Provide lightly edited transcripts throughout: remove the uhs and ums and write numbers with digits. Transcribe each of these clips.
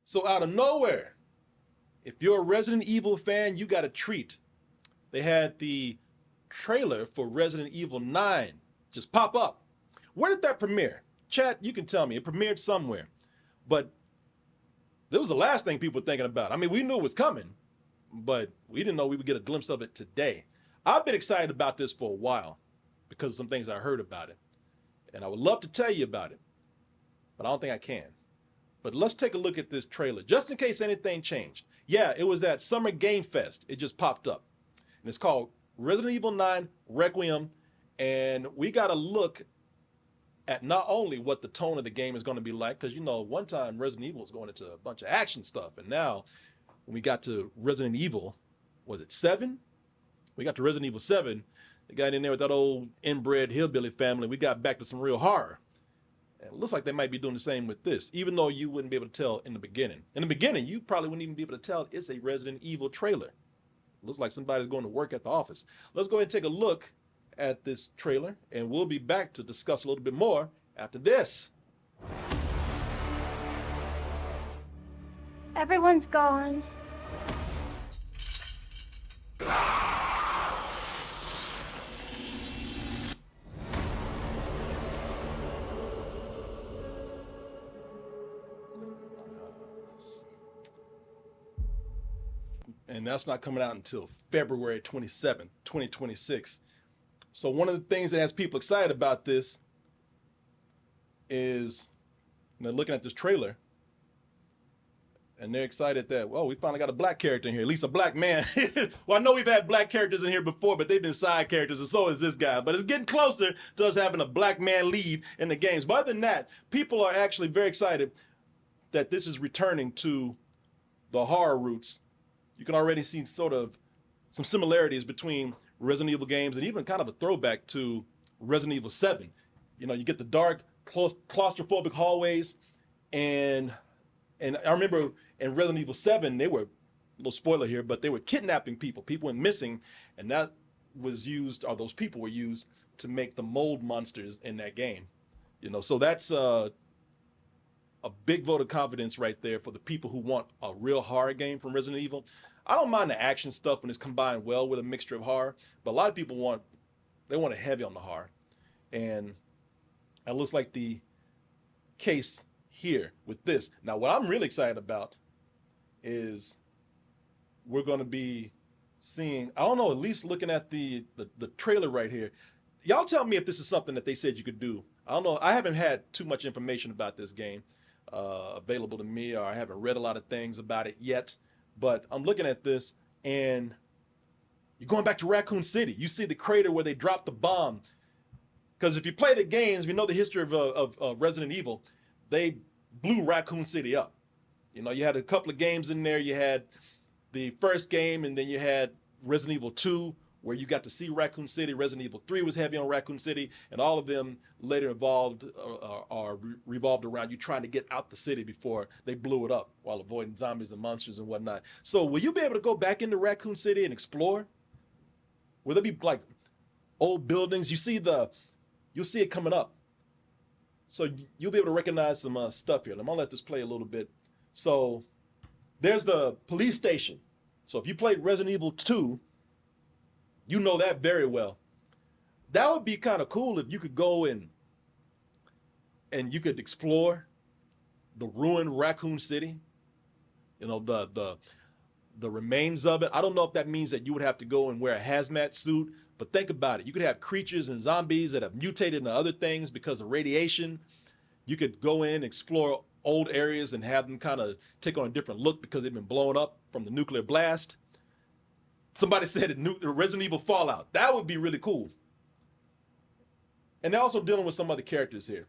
So out of nowhere, if you're a Resident Evil fan, you got a treat. They had the trailer for Resident Evil 9 just pop up. Where did that premiere? Chat, you can tell me. It premiered somewhere. But that was the last thing people were thinking about. I mean, we knew it was coming, but we didn't know we would get a glimpse of it today. I've been excited about this for a while because of some things I heard about it. And I would love to tell you about it, but I don't think I can. But let's take a look at this trailer, just in case anything changed. Yeah, it was that Summer Game Fest. It just popped up. And it's called Resident Evil 9 Requiem. And we got to look at not only what the tone of the game is going to be like, because, you know, one time Resident Evil was going into a bunch of action stuff. And now when we got to Resident Evil, was it 7? We got to Resident Evil 7. They got in there with that old inbred hillbilly family. We got back to some real horror. And it looks like they might be doing the same with this, even though you wouldn't be able to tell in the beginning. In the beginning, you probably wouldn't even be able to tell it's a Resident Evil trailer. Looks like somebody's going to work at the office. Let's go ahead and take a look at this trailer, and we'll be back to discuss a little bit more after this. Everyone's gone. And that's not coming out until February 27th, 2026. So one of the things that has people excited about this is they're looking at this trailer and they're excited that, well, we finally got a black character in here, at least a black man. Well, I know we've had black characters in here before, but they've been side characters, and so is this guy. But it's getting closer to us having a black man lead in the games. But other than that, people are actually very excited that this is returning to the horror roots. You can already see sort of some similarities between Resident Evil games and even kind of a throwback to Resident Evil 7. You know, you get the dark, claustrophobic hallways, and I remember in Resident Evil 7, they were, a little spoiler here, but they were kidnapping people. People went missing, and that was used, or those people were used to make the mold monsters in that game. You know, so that's a big vote of confidence right there for the people who want a real horror game from Resident Evil. I don't mind the action stuff when it's combined well with a mixture of horror, but a lot of people want it heavy on the horror. And it looks like the case here with this. Now, what I'm really excited about is we're going to be seeing, I don't know, at least looking at the trailer right here. Y'all tell me if this is something that they said you could do. I don't know. I haven't had too much information about this game available to me, or I haven't read a lot of things about it yet. But I'm looking at this, and you're going back to Raccoon City. You see the crater where they dropped the bomb. Because if you play the games, if you know the history of Resident Evil, they blew Raccoon City up. You know, you had a couple of games in there. You had the first game, and then you had Resident Evil 2, where you got to see Raccoon City. Resident Evil 3 was heavy on Raccoon City, and all of them later evolved or revolved around you trying to get out the city before they blew it up while avoiding zombies and monsters and whatnot. So will you be able to go back into Raccoon City and explore? Will there be like old buildings? You'll see it coming up. So you'll be able to recognize some stuff here. I'm gonna let this play a little bit. So there's the police station. So if you played Resident Evil 2, you know that very well. That would be kind of cool if you could go and you could explore the ruined Raccoon City. You know, the remains of it. I don't know if that means that you would have to go and wear a hazmat suit, but think about it. You could have creatures and zombies that have mutated into other things because of radiation. You could go in, explore old areas and have them kind of take on a different look because they've been blown up from the nuclear blast. Somebody said Resident Evil Fallout. That would be really cool. And they're also dealing with some other characters here.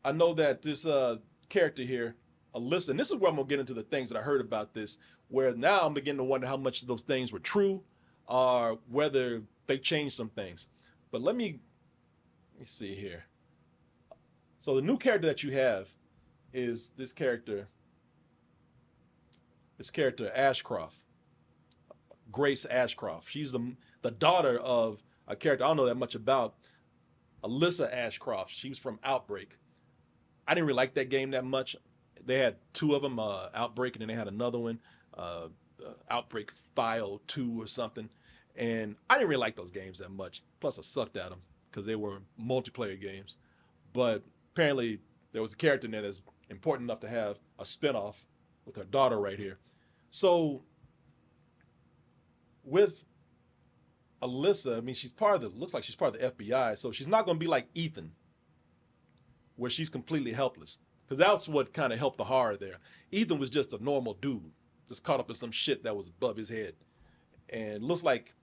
I know that this character here, Alyssa, and this is where I'm going to get into the things that I heard about this, where now I'm beginning to wonder how much of those things were true or whether they changed some things. But let me see here. So the new character that you have is this character Ashcroft. Grace Ashcroft. She's the daughter of a character I don't know that much about, Alyssa Ashcroft. She was from Outbreak. I didn't really like that game that much. They had two of them, Outbreak, and then they had another one, Outbreak File 2 or something. And I didn't really like those games that much. Plus, I sucked at them because they were multiplayer games. But apparently, there was a character in there that's important enough to have a spinoff with her daughter right here. So, with Alyssa, I mean, looks like she's part of the FBI, so she's not going to be like Ethan, where she's completely helpless. Because that's what kind of helped the horror there. Ethan was just a normal dude, just caught up in some shit that was above his head. And looks like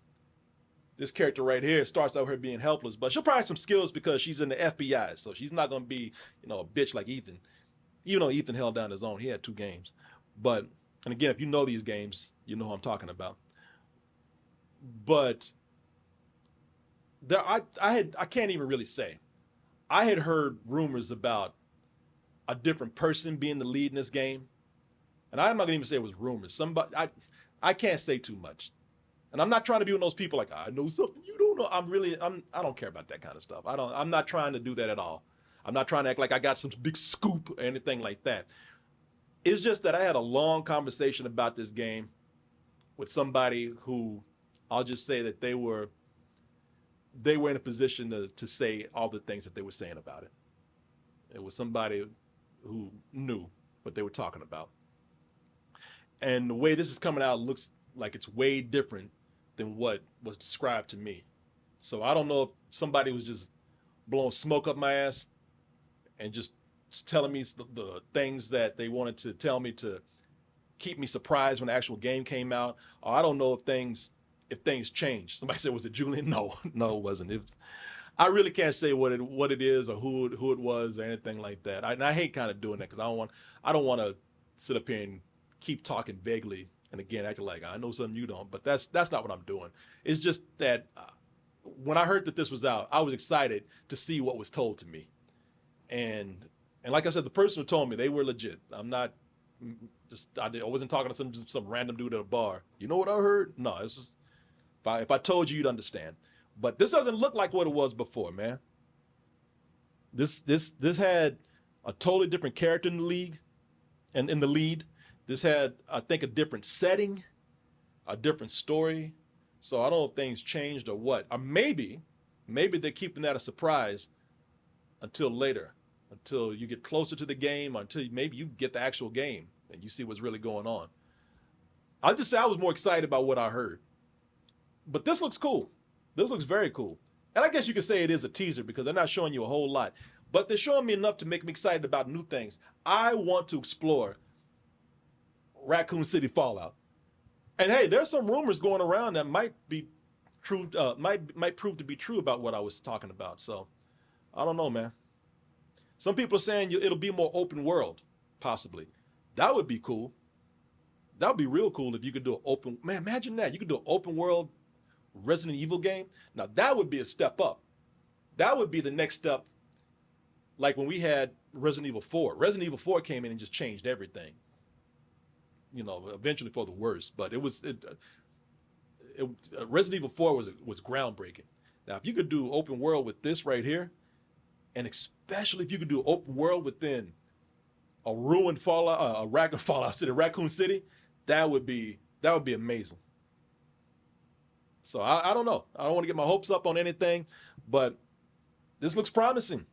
this character right here starts out with her being helpless, but she'll probably have some skills because she's in the FBI, so she's not going to be, a bitch like Ethan. Even though Ethan held down his own, he had 2 games. But, and again, if you know these games, you know who I'm talking about. But I can't even really say. I had heard rumors about a different person being the lead in this game. And I'm not gonna even say it was rumors. I can't say too much. And I'm not trying to be one of those people like, I know something you don't know. I don't care about that kind of stuff. I'm not trying to do that at all. I'm not trying to act like I got some big scoop or anything like that. It's just that I had a long conversation about this game with somebody who, I'll just say that they were in a position to say all the things that they were saying about it. It was somebody who knew what they were talking about. And the way this is coming out looks like it's way different than what was described to me. So I don't know if somebody was just blowing smoke up my ass and just telling me the things that they wanted to tell me to keep me surprised when the actual game came out. Or I don't know if things changed. Somebody said, was it Julian? No, it wasn't. I really can't say what it is or who it was or anything like that. I hate kind of doing that because I don't want to sit up here and keep talking vaguely and again acting like I know something you don't. But that's not what I'm doing. It's just that when I heard that this was out, I was excited to see what was told to me, and like I said, the person who told me, they were legit. I'm not just I wasn't talking to some random dude at a bar. You know what I heard? No, it's just, if I told you, you'd understand. But this doesn't look like what it was before, man. This had a totally different character in the league and in the lead. This had, I think, a different setting, a different story. So I don't know if things changed or what. Or maybe they're keeping that a surprise until later, until you get closer to the game, until maybe you get the actual game and you see what's really going on. I'll just say I was more excited about what I heard. But this looks cool. This looks very cool. And I guess you could say it is a teaser because they're not showing you a whole lot. But they're showing me enough to make me excited about new things. I want to explore Raccoon City Fallout. And hey, there's some rumors going around that might be true, might prove to be true about what I was talking about. So I don't know, man. Some people are saying it'll be more open world, possibly. That would be cool. That would be real cool if you could do imagine that. You could do an open world Resident Evil game. Now that would be a step up. That would be the next step. Like when we had Resident Evil 4. Resident Evil 4 came in and just changed everything. Eventually for the worse, but Resident Evil 4 was groundbreaking. Now, if you could do open world with this right here, and especially if you could do open world within a ruined Raccoon City, that would be amazing. So I don't know. I don't want to get my hopes up on anything, but this looks promising.